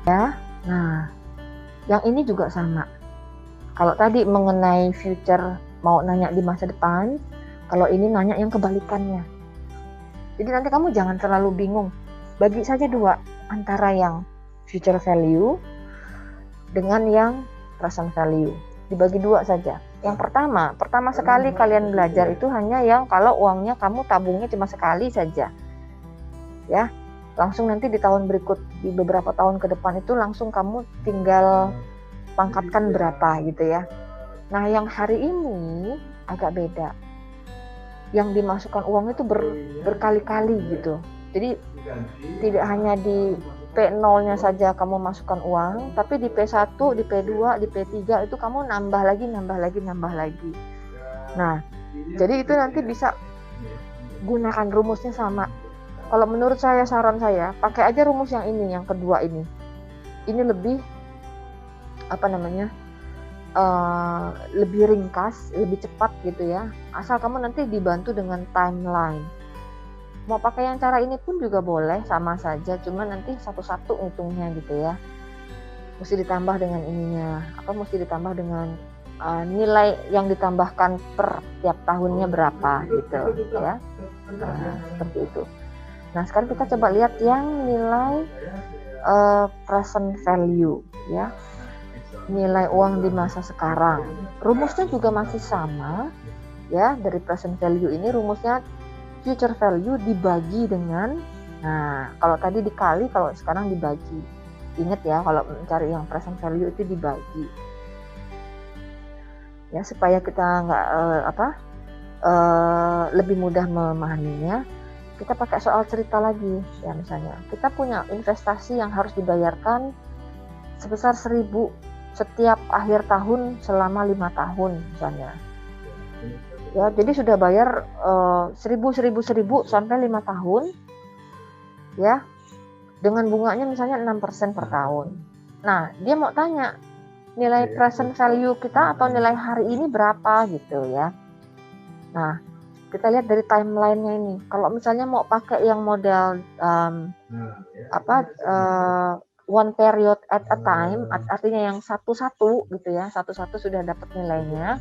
ya. Nah, yang ini juga sama. Kalau tadi mengenai future mau nanya di masa depan, kalau ini nanya yang kebalikannya. Jadi nanti kamu jangan terlalu bingung. Bagi saja dua, antara yang future value dengan yang present value. Dibagi dua saja. Yang pertama sekali kalian belajar itu hanya yang kalau uangnya kamu tabungnya cuma sekali saja. Ya, langsung nanti di tahun berikut, di beberapa tahun ke depan itu langsung kamu tinggal pangkatkan berapa gitu ya. Nah, yang hari ini agak beda. Yang dimasukkan uang itu berkali-kali gitu. Jadi tidak hanya di P0-nya saja kamu masukkan uang, tapi di P1, di P2, di P3 itu kamu nambah lagi. Nah, jadi itu nanti bisa gunakan rumusnya sama. Kalau menurut saya, saran saya, pakai aja rumus yang ini, yang kedua ini. Ini lebih lebih ringkas, lebih cepat gitu ya. Asal kamu nanti dibantu dengan timeline. Mau pakai yang cara ini pun juga boleh, sama saja, cuma nanti satu-satu ngitungnya gitu ya. Mesti ditambah dengan ininya, mesti ditambah dengan nilai yang ditambahkan per tiap tahunnya berapa gitu ya. Nah, seperti itu. Nah, sekarang kita coba lihat yang nilai present value ya. Nilai uang di masa sekarang. Rumusnya juga masih sama ya, dari present value ini rumusnya future value dibagi dengan, nah kalau tadi dikali, kalau sekarang dibagi. Ingat ya, kalau mencari yang present value itu dibagi. Ya, supaya kita nggak lebih mudah memahaminya, kita pakai soal cerita lagi. Ya, misalnya kita punya investasi yang harus dibayarkan sebesar 1.000 setiap akhir tahun selama 5 tahun misalnya. Ya, jadi sudah bayar 1.000 sampai 5 tahun ya, dengan bunganya misalnya 6% per tahun. Nah, dia mau tanya nilai present value kita atau nilai hari ini berapa gitu ya. Nah, kita lihat dari timelinenya ini. Kalau misalnya mau pakai yang model one period at a time, artinya yang satu-satu gitu ya, satu-satu sudah dapat nilainya.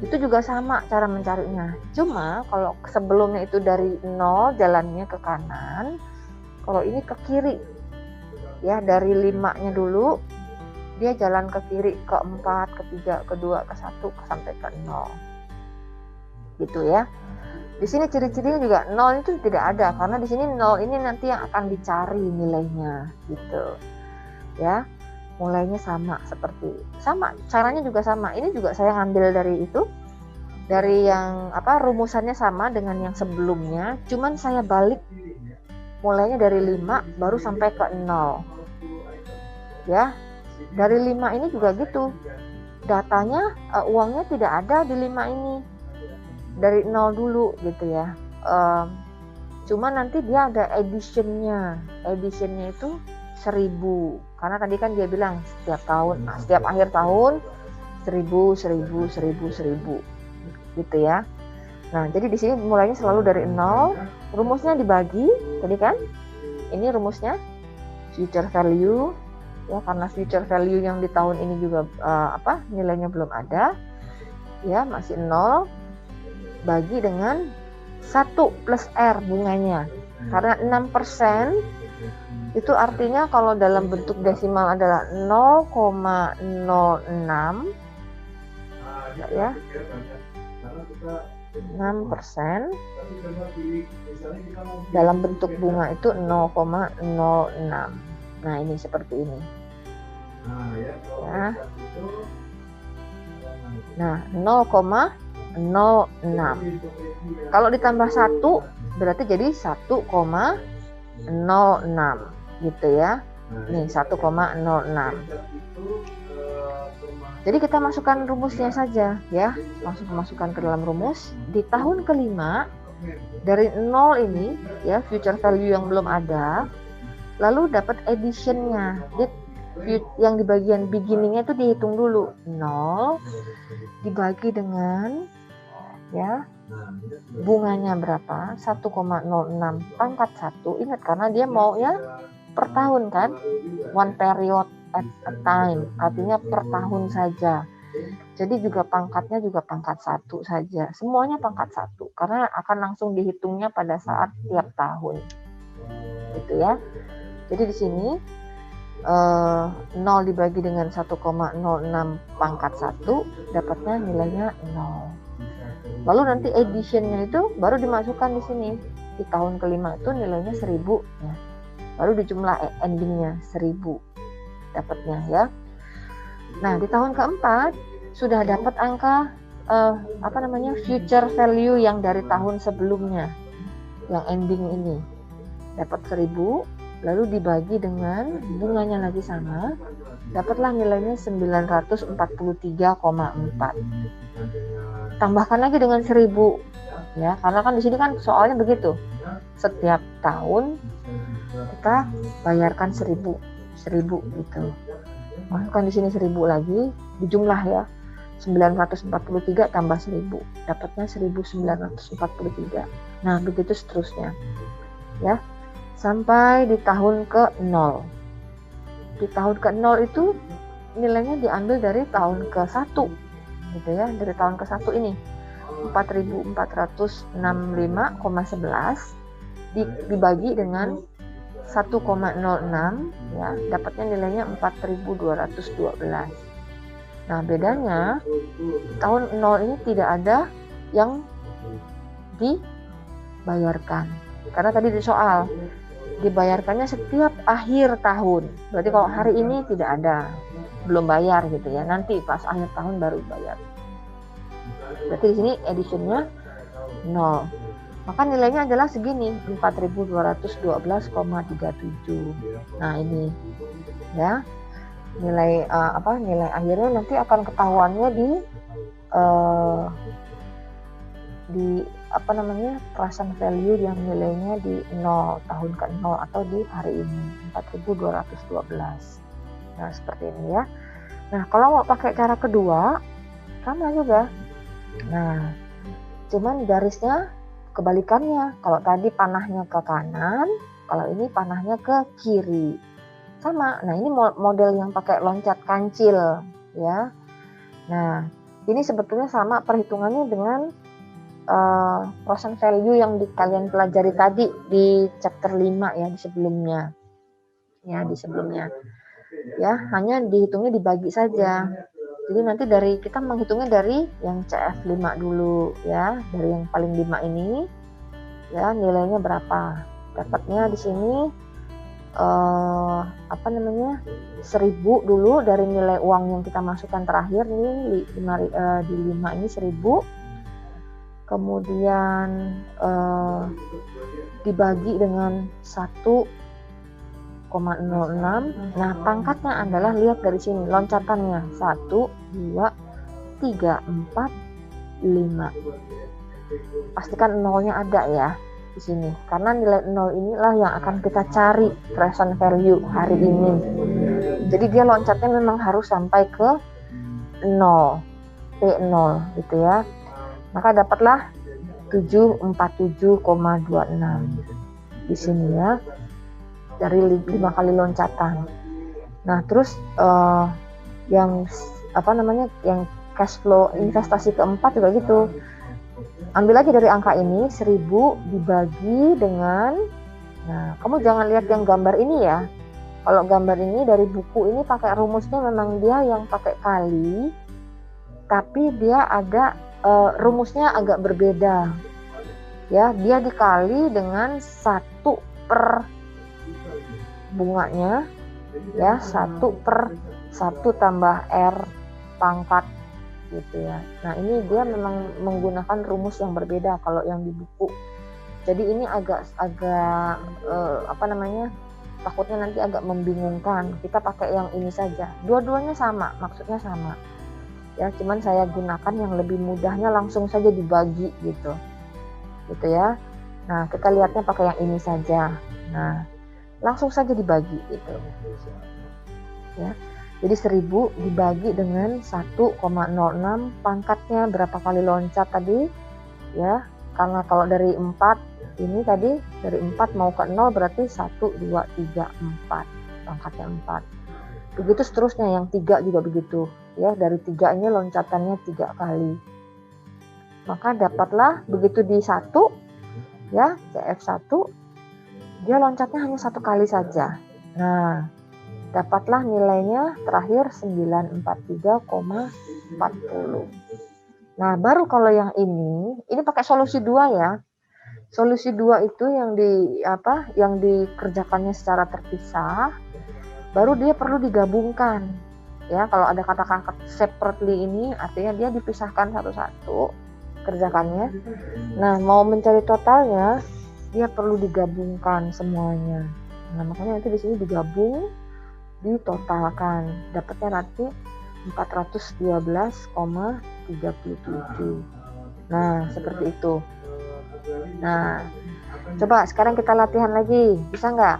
Itu juga sama cara mencarinya. Cuma kalau sebelumnya itu dari 0 jalannya ke kanan, kalau ini ke kiri. Ya, dari 5-nya dulu dia jalan ke kiri, ke 4, ke 3, ke 2, ke 1 sampai ke 0. Gitu ya. Di sini ciri-cirinya juga 0 itu tidak ada, karena di sini 0 ini nanti yang akan dicari nilainya gitu. Ya. Mulainya sama, caranya juga sama. Ini juga saya ngambil dari yang rumusannya sama dengan yang sebelumnya, cuman saya balik mulainya dari 5 baru sampai ke 0 ya. Dari 5 ini juga gitu, datanya uangnya tidak ada di 5 ini, dari 0 dulu gitu ya. Cuma nanti dia ada additionnya itu 1.000, karena tadi kan dia bilang setiap tahun, setiap akhir tahun 1.000 gitu ya. Nah, jadi di sini mulainya selalu dari 0, rumusnya dibagi tadi kan. Ini rumusnya future value ya, karena future value yang di tahun ini juga nilainya belum ada ya, masih 0, bagi dengan 1 plus R bunganya, karena 6% itu artinya kalau dalam bentuk desimal adalah 0,06 ya, 6%. Dalam bentuk bunga itu 0,06. Nah, ini seperti ini ya. Nah, 0,06 kalau ditambah 1 berarti jadi 1,06 gitu ya. Nih 1,06. Jadi kita masukkan rumusnya saja ya, langsung masukkan ke dalam rumus. Di tahun kelima dari 0 ini ya, future value yang belum ada, lalu dapat additionnya. Yang di bagian beginningnya itu dihitung dulu, 0 dibagi dengan ya bunganya berapa, 1,06 pangkat 1. Ingat, karena dia mau ya per tahun kan, one period at a time, artinya per tahun saja. Jadi juga pangkatnya juga pangkat 1 saja, semuanya pangkat 1 karena akan langsung dihitungnya pada saat tiap tahun, gitu ya. Jadi di sini 0 dibagi dengan 1,06 pangkat 1 dapatnya nilainya 0. Lalu nanti additionnya itu baru dimasukkan di sini. Di tahun kelima itu nilainya 1000 ya. Baru dijumlah endingnya 1000 dapatnya ya. Nah, di tahun keempat sudah dapat angka future value yang dari tahun sebelumnya. Yang ending ini dapat 1000, lalu dibagi dengan bunganya lagi sama, dapatlah nilainya 943,4. Tambahkan lagi dengan 1000 ya, karena kan di sini kan soalnya begitu. Setiap tahun kita bayarkan 1000 gitu. Masukkan di sini 1000 lagi, dijumlah ya. 943 tambah 1000, dapatnya 1943. Nah, begitu seterusnya. Ya. Sampai di tahun ke-0. Di tahun ke-0 itu nilainya diambil dari tahun ke-1. Gitu ya, dari tahun ke-1 ini. 4.465,11 dibagi dengan 1,06 ya, dapatnya nilainya 4.212. Nah, bedanya tahun 0 ini tidak ada yang dibayarkan. Karena tadi di soal dibayarkannya setiap akhir tahun. Berarti kalau hari ini tidak ada, belum bayar gitu ya. Nanti pas akhir tahun baru bayar. Berarti di sini additionnya 0. Maka nilainya adalah segini, 4.212,37. Nah, ini ya. Nilai akhirnya nanti akan ketahuannya di present value yang nilainya di 0, tahun ke-0 atau di hari ini 4.212. Nah, seperti ini ya. Nah, kalau mau pakai cara kedua sama juga. Nah, cuman garisnya kebalikannya. Kalau tadi panahnya ke kanan, kalau ini panahnya ke kiri. Sama. Nah, ini model yang pakai loncat kancil ya. Nah, ini sebetulnya sama perhitungannya dengan present value yang kalian pelajari tadi di chapter 5 ya, di sebelumnya. Ya, di sebelumnya. Ya, hanya dihitungnya dibagi saja. Jadi nanti kita menghitungnya dari yang CF5 dulu ya, dari yang paling 5 ini. Ya, nilainya berapa? Dapatnya di sini 1000 dulu dari nilai uang yang kita masukkan terakhir ini di 5 ini 1000, kemudian dibagi dengan 1,06. Nah, pangkatnya adalah, lihat dari sini loncatannya 1, 2, 3, 4, 5. Pastikan nolnya ada ya di sini, karena nilai 0 inilah yang akan kita cari present value hari ini. Jadi dia loncatnya memang harus sampai ke 0, P0 gitu ya. Maka dapatlah 747,26 di sini ya, dari 5 kali loncatan. Nah, terus yang cash flow investasi keempat juga gitu. Ambil aja dari angka ini 1000 dibagi dengan, nah kamu jangan lihat yang gambar ini ya. Kalau gambar ini dari buku ini pakai rumusnya memang dia yang pakai kali, tapi dia ada rumusnya agak berbeda ya. Dia dikali dengan 1 per bunganya ya, 1 per 1 tambah R pangkat gitu ya. Nah, ini dia memang menggunakan rumus yang berbeda kalau yang di buku. Jadi ini agak takutnya nanti agak membingungkan. Kita pakai yang ini saja. Dua-duanya sama, maksudnya sama. Ya, cuman saya gunakan yang lebih mudahnya langsung saja dibagi gitu. Gitu ya. Nah, kita lihatnya pakai yang ini saja. Nah, langsung saja dibagi gitu. Ya. Jadi 1000 dibagi dengan 1,06, pangkatnya berapa kali loncat tadi ya, karena kalau dari 4 Ini tadi dari 4 mau ke 0 berarti 1, 2, 3, 4. Pangkatnya 4. Begitu seterusnya, yang 3 juga begitu. Ya, dari 3 ini loncatannya 3 kali. Maka dapatlah begitu di 1, ya, CF1, dia loncatnya hanya 1 kali saja. Nah, dapatlah nilainya terakhir 943,40. Nah, baru kalau yang ini pakai solusi 2 ya. Solusi 2 itu yang dikerjakannya secara terpisah, baru dia perlu digabungkan. Ya, kalau ada kata-kata separately ini artinya dia dipisahkan satu-satu kerjakannya. Nah, mau mencari totalnya dia perlu digabungkan semuanya. Nah, makanya nanti di sini digabung, ditotalkan, dapatnya nanti 412,37. Nah, seperti itu. Nah, coba sekarang kita latihan lagi, bisa nggak?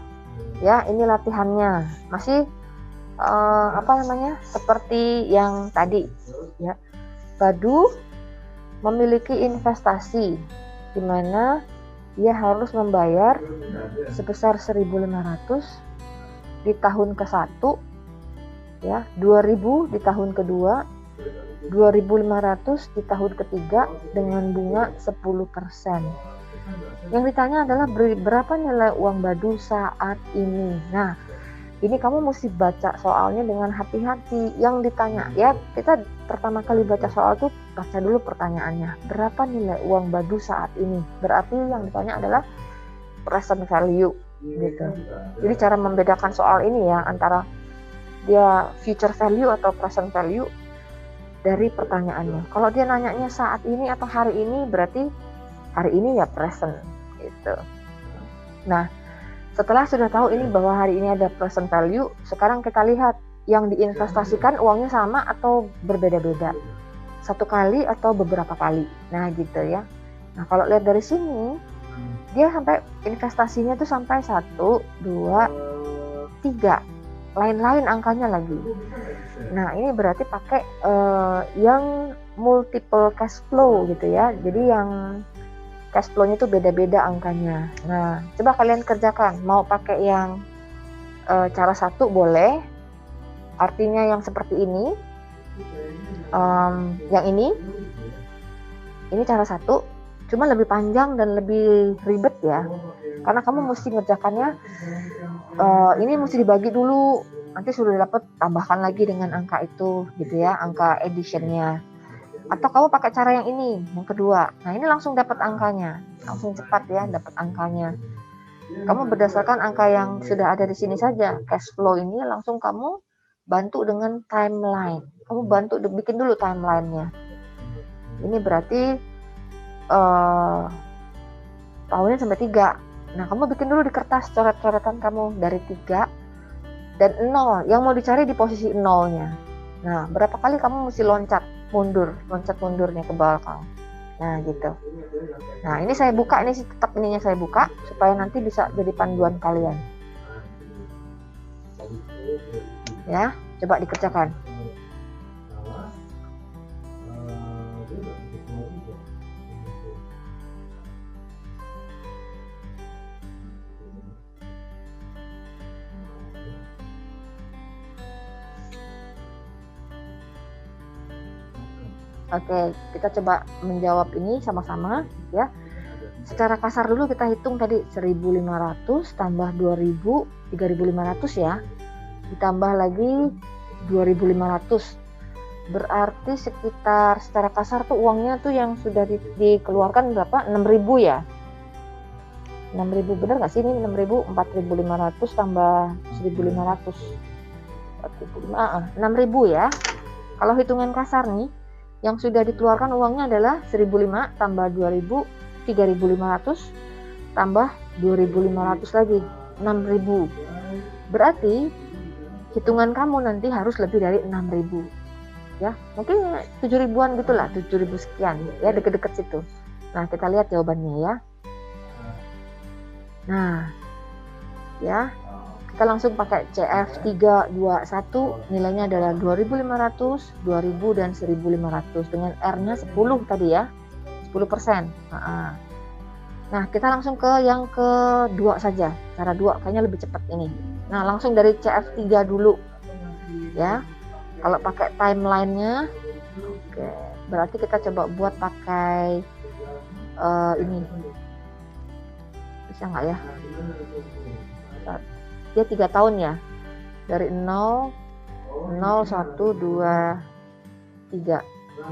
Ya, ini latihannya masih seperti yang tadi. Ya, Badu memiliki investasi di mana dia harus membayar sebesar 1.500 di tahun ke-1, ya, 2.000 di tahun kedua, 2.500 di tahun ketiga dengan bunga 10%. Yang ditanya adalah berapa nilai uang Badu saat ini. Nah, ini kamu mesti baca soalnya dengan hati-hati. Yang ditanya, ya, kita pertama kali baca soal tuh baca dulu pertanyaannya. Berapa nilai uang Badu saat ini? Berarti yang ditanya adalah present value gitu. Jadi cara membedakan soal ini ya antara dia future value atau present value dari pertanyaannya. Kalau dia nanyanya saat ini atau hari ini, berarti hari ini ya present gitu. Nah, setelah sudah tahu ini bahwa hari ini ada present value, sekarang kita lihat yang diinvestasikan uangnya sama atau berbeda-beda. 1 kali atau beberapa kali. Nah, gitu ya. Nah, kalau lihat dari sini, dia sampai investasinya tuh sampai 1, 2, 3. Lain-lain angkanya lagi. Nah, ini berarti pakai yang multiple cash flow gitu ya. Jadi yang cash flow-nya itu beda-beda angkanya. Nah, coba kalian kerjakan. Mau pakai yang cara 1 boleh. Artinya yang seperti ini. Yang ini cara 1. Cuma lebih panjang dan lebih ribet ya. Karena kamu mesti ngerjakannya ini mesti dibagi dulu, nanti sudah dapat tambahkan lagi dengan angka itu gitu ya, angka additionnya. Atau kamu pakai cara yang ini, yang kedua. Nah, ini langsung dapat angkanya, langsung cepat ya dapat angkanya. Kamu berdasarkan angka yang sudah ada di sini saja, cash flow ini langsung kamu bantu dengan timeline. Kamu bantu bikin dulu timelinenya. Ini berarti tahunnya sampai 3. Nah, kamu bikin dulu di kertas coret-coretan kamu dari 3 dan 0. Yang mau dicari di posisi 0-nya. Nah, berapa kali kamu mesti loncat mundurnya ke belakang. Nah, gitu. Nah, ini saya buka, ini tetap ininya saya buka supaya nanti bisa jadi panduan kalian. Ya, coba dikerjakan. Oke, kita coba menjawab ini sama-sama ya. Secara kasar dulu kita hitung tadi 1.500 tambah 2.000, 3.500 ya. Ditambah lagi 2.500. Berarti sekitar secara kasar tuh uangnya tuh yang sudah dikeluarkan berapa? 6.000 ya. 6.000 benar nggak sih ini 6.000? 4.500 tambah 1.500. 6.000 ya. Kalau hitungan kasar nih, yang sudah dikeluarkan uangnya adalah 1.500 tambah 2.000, 3.500 tambah 2.500 lagi, 6.000. Berarti hitungan kamu nanti harus lebih dari 6.000. Ya, mungkin 7.000-an gitulah, 7.000 sekian ya, deket-deket situ. Nah, kita lihat jawabannya ya. Nah, ya. Kita langsung pakai CF321, nilainya adalah 2.500, 2.000 dan 1.500 dengan R-nya 10 tadi ya, 10%. Nah, kita langsung ke yang kedua saja. Cara 2 kayaknya lebih cepat ini. Nah, langsung dari CF3 dulu. Ya. Kalau pakai timeline-nya, oke. Berarti kita coba buat pakai ini. Bisa nggak ya? Dia 3 tahun ya. Dari 0, 0, 1, 2, 3.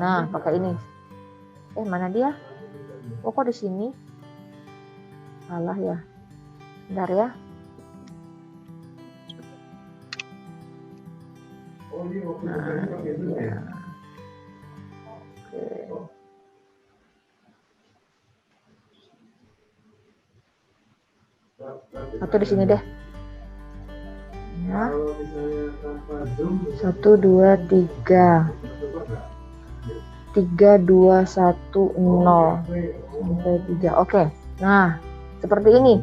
Nah, pakai ini. Mana dia? Oh, kok di sini? Salah ya. Bentar ya. Nah, ya. Oke. Atau di sini deh. Ya. 1, 2, 3. 3, 2, 1, 0 sampai 3. Oke. Nah, seperti ini.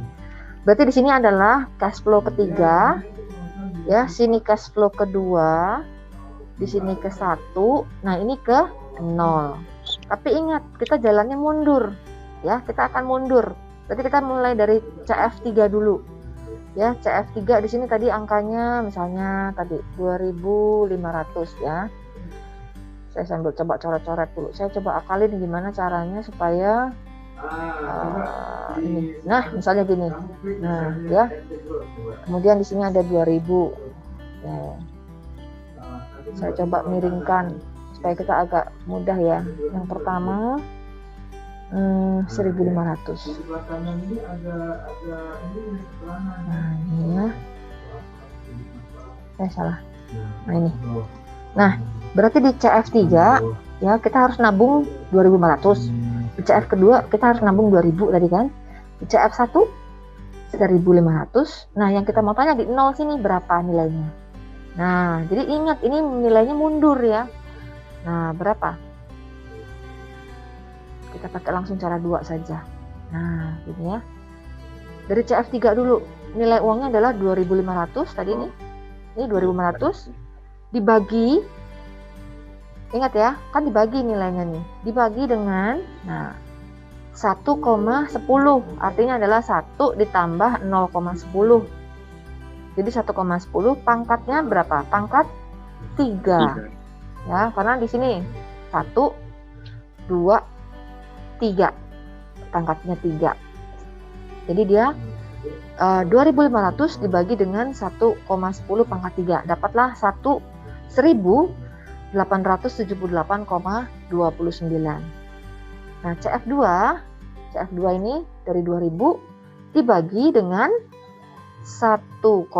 Berarti di sini adalah cash flow ketiga. Ya, sini cash flow kedua. Di sini ke 1. Nah, ini ke 0. Tapi ingat, kita jalannya mundur. Ya, kita akan mundur. Berarti kita mulai dari CF3 dulu. Ya, CF3 di sini tadi angkanya misalnya tadi 2.500 ya. Saya sambil coba coret-coret dulu. Saya coba akalin gimana caranya supaya ini. Nah, misalnya gini. Nah, ya. Kemudian di sini ada 2.000. Ya. Saya coba miringkan supaya kita agak mudah ya. Yang pertama 1.500. Nah, ini ya. Salah. Nah, ini. Nah, berarti di CF3 ya kita harus nabung 2.500. Di CF kedua kita harus nabung 2.000 tadi kan. Di CF1 1.500. Nah, yang kita mau tanya di 0 sini berapa nilainya. Nah, jadi ingat ini nilainya mundur ya. Nah, berapa? Kita pakai langsung cara 2 saja. Nah, ini ya. Dari CF3 dulu. Nilai uangnya adalah 2.500 tadi ini. Ini 2.500 dibagi, ingat ya, kan dibagi nilainya nih. Dibagi dengan 1,10. Artinya adalah 1 ditambah 0,10. Jadi 1,10 pangkatnya berapa? Pangkat 3. Ya, karena di sini 1, 2, 3. Pangkatnya 3. Jadi dia 2.500 dibagi dengan 1,10 pangkat 3. Dapatlah 1.878,29. Nah, CF2 ini dari 2.000 dibagi dengan 1,10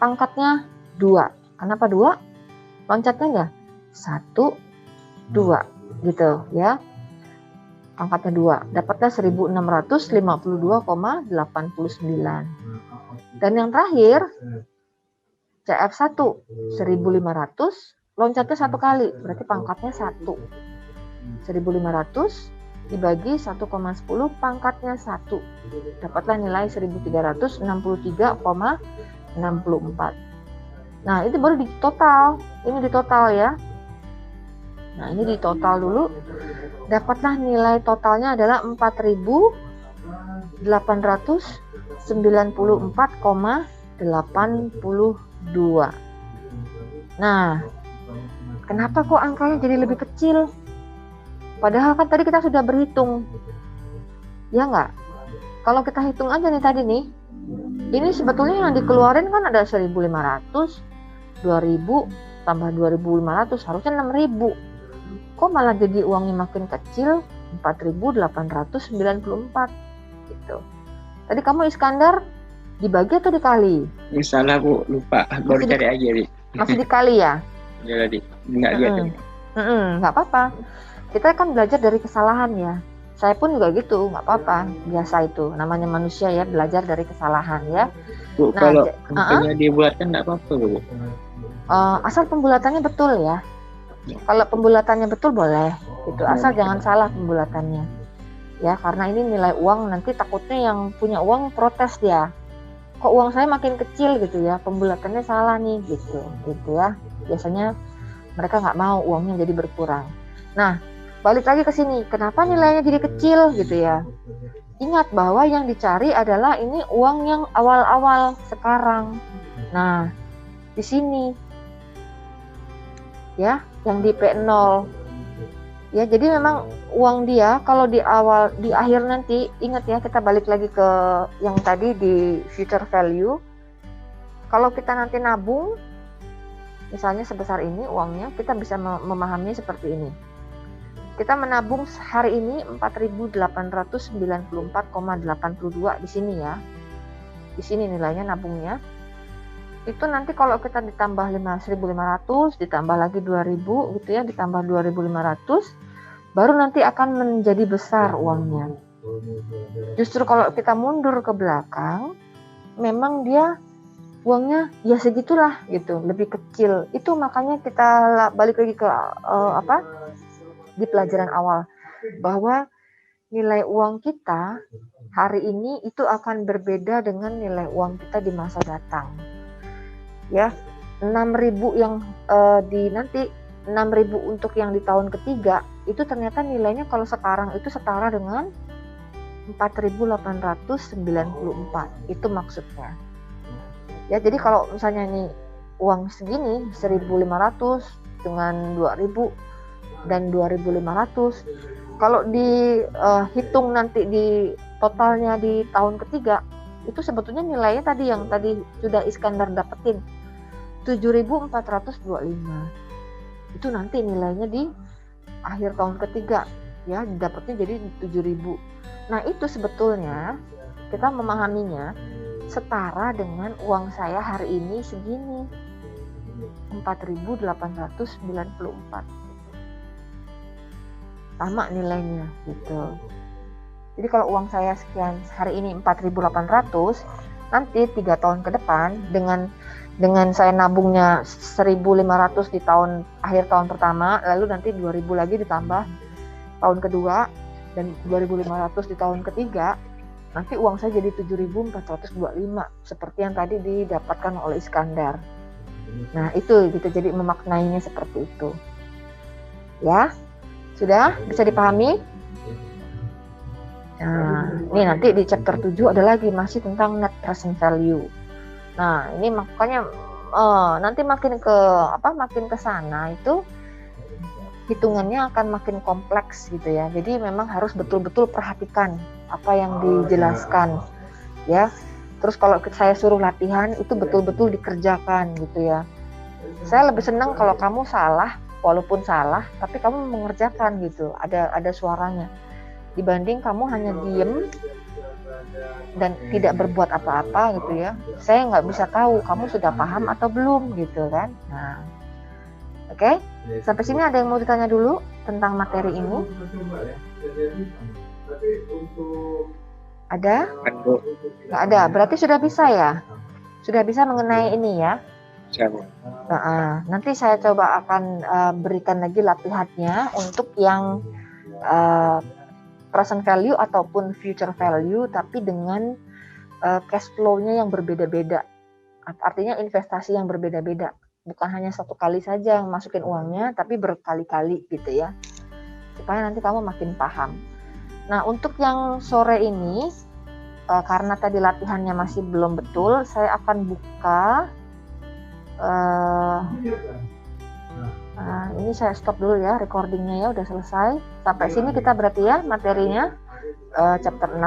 pangkatnya 2. Kenapa 2? Loncatnya ya 1, 2 gitu ya. Pangkatnya 2. Dapatnya 1.652,89. Dan yang terakhir CF1 1.500, loncatnya 1 kali, berarti pangkatnya 1. 1.500 dibagi 1,10 pangkatnya 1. Dapatlah nilai 1.363,64. Nah, itu baru di total. Ini di total ya. Nah, ini di total dulu. Dapatlah nilai totalnya adalah 4.894,82. Nah, kenapa kok angkanya jadi lebih kecil? Padahal kan tadi kita sudah berhitung. Ya nggak? Kalau kita hitung aja nih tadi nih, ini sebetulnya yang dikeluarin kan ada 1.500, 2.000 tambah 2.500, harusnya 6.000. Kok malah jadi uangnya makin kecil, 4.894 gitu. Tadi kamu Iskandar dibagi atau dikali? Salah Bu, lupa. Baru cari aja nih. Masih dikali ya? Ya tadi, enggak gitu. Nggak apa-apa. Kita kan belajar dari kesalahan ya. Saya pun juga gitu, nggak apa-apa. Biasa itu, namanya manusia ya, belajar dari kesalahan ya. Bu, Nah, kalau angkanya dibuatkan nggak apa-apa Bu. Asal pembulatannya betul ya. Kalau pembulatannya betul boleh, gitu. Asal jangan salah pembulatannya. Ya, karena ini nilai uang, nanti takutnya yang punya uang protes dia. Kok uang saya makin kecil gitu ya, pembulatannya salah nih gitu ya. Biasanya mereka nggak mau uangnya jadi berkurang. Nah, balik lagi ke sini, kenapa nilainya jadi kecil gitu ya? ingat bahwa yang dicari adalah ini uang yang awal-awal sekarang. Nah, di sini ya, yang di P0. Ya, jadi memang uang dia kalau di awal, di akhir nanti, ingat ya, kita balik lagi ke yang tadi di future value. Kalau kita nanti nabung, misalnya sebesar ini uangnya, kita bisa memahaminya seperti ini. Kita menabung hari ini 4.894,82 di sini ya. Di sini nilainya nabungnya. Itu nanti kalau kita ditambah 1.500, ditambah lagi 2.000 gitu ya, ditambah 2.500, baru nanti akan menjadi besar uangnya. Justru kalau kita mundur ke belakang, memang dia uangnya ya segitulah gitu, lebih kecil. Itu makanya kita balik lagi ke di pelajaran awal, bahwa nilai uang kita hari ini itu akan berbeda dengan nilai uang kita di masa datang. Ya, 6.000 yang nanti 6.000 untuk yang di tahun ketiga itu ternyata nilainya kalau sekarang itu setara dengan 4.894. Itu maksudnya. Ya, jadi kalau misalnya nih uang segini 1.500 dengan 2.000 dan 2.500, kalau dihitung nanti di totalnya di tahun ketiga, itu sebetulnya nilainya tadi yang tadi sudah Iskandar dapetin 7.425. Itu nanti nilainya di akhir tahun ketiga ya, dapatnya jadi 7.000. Nah, itu sebetulnya kita memahaminya setara dengan uang saya hari ini segini, 4.894. Sama nilainya gitu. Jadi kalau uang saya sekian hari ini 4.800, nanti 3 tahun ke depan dengan saya nabungnya 1.500 di akhir tahun pertama, lalu nanti 2.000 lagi ditambah tahun kedua dan 2.500 di tahun ketiga, nanti uang saya jadi 7.425 seperti yang tadi didapatkan oleh Iskandar. Nah, itu gitu, jadi memaknainya seperti itu. Ya. Sudah bisa dipahami? Nah, ini nanti di chapter 7 ada lagi masih tentang net present value. Nah, ini makanya nanti makin ke sana itu hitungannya akan makin kompleks gitu ya. Jadi memang harus betul-betul perhatikan apa yang dijelaskan ya. Terus kalau saya suruh latihan itu betul-betul dikerjakan gitu ya. Saya lebih senang kalau kamu salah, walaupun salah, tapi kamu mengerjakan gitu, ada suaranya, dibanding kamu hanya diem dan tidak berbuat apa-apa gitu ya. Saya nggak bisa tahu kamu sudah paham atau belum gitu kan. Nah, oke. Sampai sini ada yang mau ditanya dulu tentang materi ini? Ada? Nggak ada, berarti sudah bisa ya? Sudah bisa mengenai ini ya? Nanti saya coba akan berikan lagi latihannya untuk yang present value ataupun future value, tapi dengan cash flow-nya yang berbeda-beda. Artinya investasi yang berbeda-beda, bukan hanya satu kali saja masukin uangnya, tapi berkali-kali gitu ya, supaya nanti kamu makin paham. Nah, untuk yang sore ini karena tadi latihannya masih belum betul, saya akan buka. Ini saya stop dulu ya recordingnya ya, udah selesai. Sampai sini kita berarti ya materinya chapter 6.